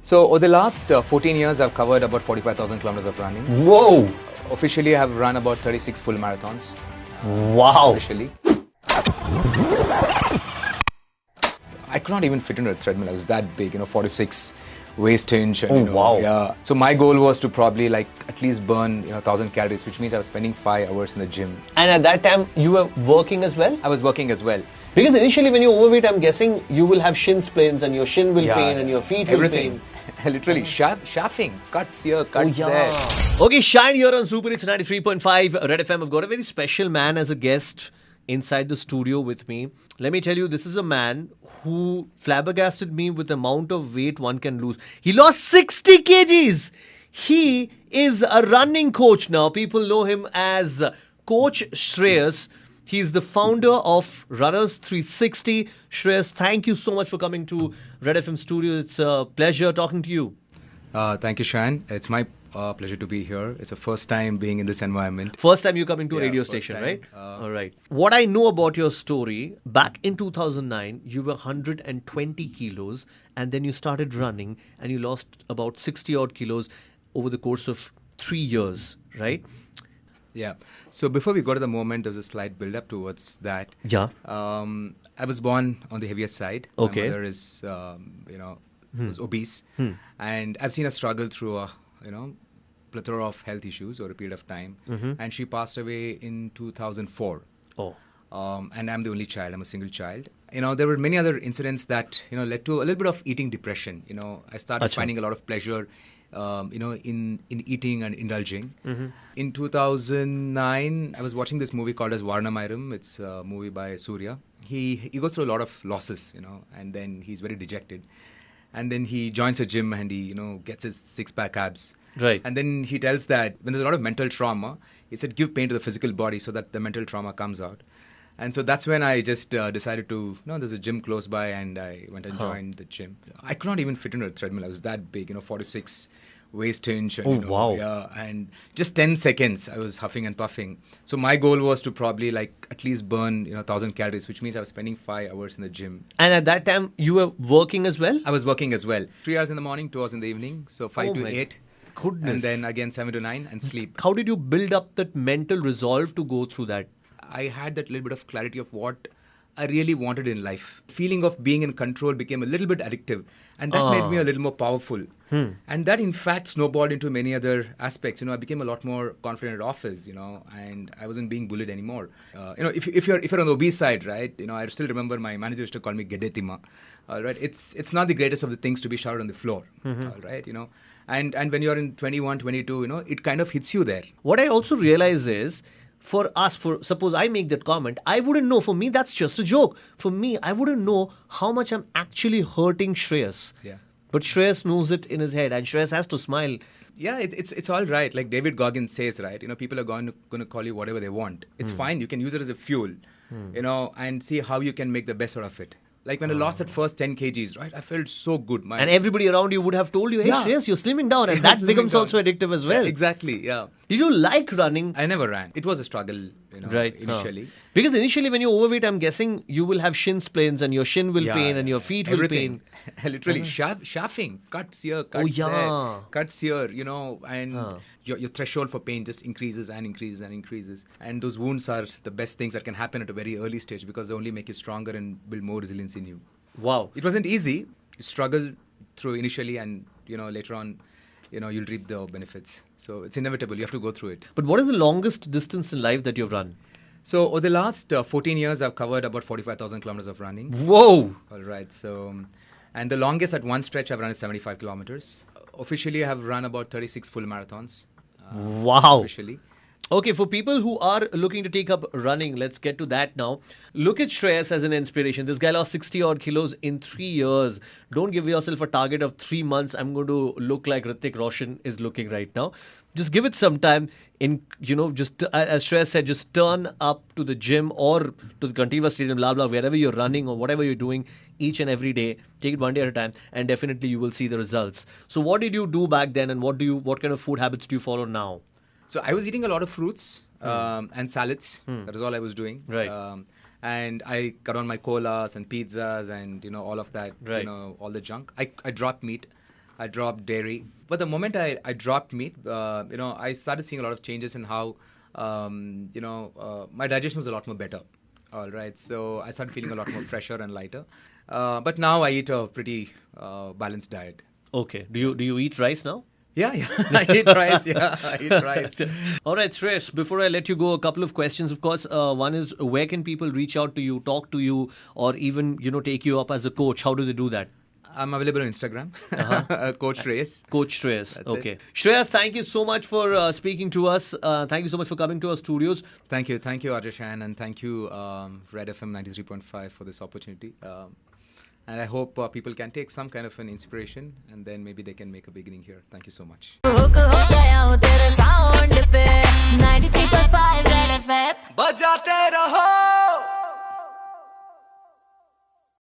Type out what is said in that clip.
So over the last 14 years, I've covered about 45,000 kilometers of running. Whoa! Officially, I have run about 36 full marathons. Wow! Officially. I could not even fit into a treadmill. I was that big, 46 waist inch. And, wow. Yeah. So my goal was to probably at least burn 1,000 calories, which means I was spending 5 hours in the gym. And at that time, you were working as well? I was working as well. Because initially when you're overweight, I'm guessing you will have shin splints and your shin will pain and your feet will pain. Literally, shaffing, cuts here, cuts there. Okay, Shine here on Super Hits 93.5 Red FM. I've got a very special man as a guest inside the studio with me. Let me tell you, this is a man who flabbergasted me with the amount of weight one can lose. He lost 60 kgs. He is a running coach now. People know him as Coach Shreyas. He's the founder of Runners 360. Shreyas, thank you so much for coming to Red FM studio. It's a pleasure talking to you. Thank you, Shan. It's my pleasure to be here. It's the first time being in this environment. First time you coming to a radio station, right? All right. What I know about your story, back in 2009, you were 120 kilos and then you started running and you lost about 60 odd kilos over the course of 3 years, right? Yeah. So before we go to the moment, there's a slight build-up towards that. Yeah. I was born on the heavier side. Okay. My mother is, was obese. And I've seen her struggle through a, plethora of health issues over a period of time. And she passed away in 2004. Oh. And I'm the only child. I'm a single child. There were many other incidents that, led to a little bit of eating depression. I started finding a lot of pleasure in eating and indulging. In 2009, I was watching this movie called as Varnamayram. It's a movie by Surya. He goes through a lot of losses, and then he's very dejected. And then he joins a gym and he, gets his six-pack abs. Right. And then he tells that when there's a lot of mental trauma, he said give pain to the physical body so that the mental trauma comes out. And so that's when I just decided to, there's a gym close by, and I went and joined the gym. I could not even fit into a treadmill. I was that big, 46 waist inch. And, wow. Yeah, and just 10 seconds, I was huffing and puffing. So my goal was to probably at least burn, 1,000 calories, which means I was spending 5 hours in the gym. And at that time, you were working as well? I was working as well. 3 hours in the morning, 2 hours in the evening. So 5 to 8. Goodness. And then again 7 to 9 and sleep. How did you build up that mental resolve to go through that? I had that little bit of clarity of what I really wanted in life. Feeling of being in control became a little bit addictive, and that made me a little more powerful. And that in fact snowballed into many other aspects. I became a lot more confident at office, and I wasn't being bullied anymore. If you're on the obese side, right, I still remember my manager used to call me Gedetima. All right, it's not the greatest of the things to be shouted on the floor. All right, and when you're in 21, 22, it kind of hits you there. What I also realize is, for us, suppose I make that comment, I wouldn't know. For me, that's just a joke. For me, I wouldn't know how much I'm actually hurting Shreyas. Yeah. But Shreyas knows it in his head, and Shreyas has to smile. Yeah, it's all right. Like David Goggins says, right? People are going to call you whatever they want. It's fine. You can use it as a fuel, and see how you can make the best out of it. Like when I lost that first 10 kgs, right? I felt so good. And everybody around you would have told you, hey, Shreyas, you're slimming down. And that becomes also addictive as well. Yeah, exactly, yeah. Did you like running? I never ran. It was a struggle, initially. Because initially when you're overweight, I'm guessing you will have shin splints and your shin will pain and your feet will pain. Literally, shaffing, cuts here, cuts there, cuts here, and your threshold for pain just increases and increases and increases. And those wounds are the best things that can happen at a very early stage because they only make you stronger and build more resilience in you. Wow. It wasn't easy. You struggle through initially, and, later on, you'll reap the benefits. So it's inevitable. You have to go through it. But what is the longest distance in life that you've run? So over the last 14 years, I've covered about 45,000 kilometers of running. Whoa! All right. So, and the longest at one stretch I've run is 75 kilometers. Officially, I have run about 36 full marathons. Wow. Officially. Okay, for people who are looking to take up running, let's get to that now. Look at Shreyas as an inspiration. This guy lost 60 odd kilos in 3 years. Don't give yourself a target of 3 months. I'm going to look like Hrithik Roshan is looking right now. Just give it some time. Just as Shreyas said, just turn up to the gym or to the Kantiva Stadium, blah, blah, wherever you're running or whatever you're doing each and every day. Take it one day at a time, and definitely you will see the results. So what did you do back then, and what kind of food habits do you follow now? So I was eating a lot of fruits and salads. That is all I was doing. Right. And I cut on my colas and pizzas and, all of that, Right. All the junk. I dropped meat. I dropped dairy. But the moment I dropped meat, I started seeing a lot of changes in how, my digestion was a lot more better. All right. So I started feeling a lot more fresher and lighter. But now I eat a pretty balanced diet. Okay. Do you eat rice now? Yeah. I eat rice. Yeah, I eat rice. All right, Shreyas, before I let you go, a couple of questions. Of course, one is, where can people reach out to you, talk to you, or even, take you up as a coach? How do they do that? I'm available on Instagram, Coach Shreyas. Coach Shreyas. That's Okay. it. Shreyas, thank you so much for speaking to us. Thank you so much for coming to our studios. Thank you, Ajay, and thank you, Red FM 93.5 for this opportunity. And I hope people can take some kind of an inspiration, and then maybe they can make a beginning here. Thank you so much. 93.5 Red FM. बजाते रहो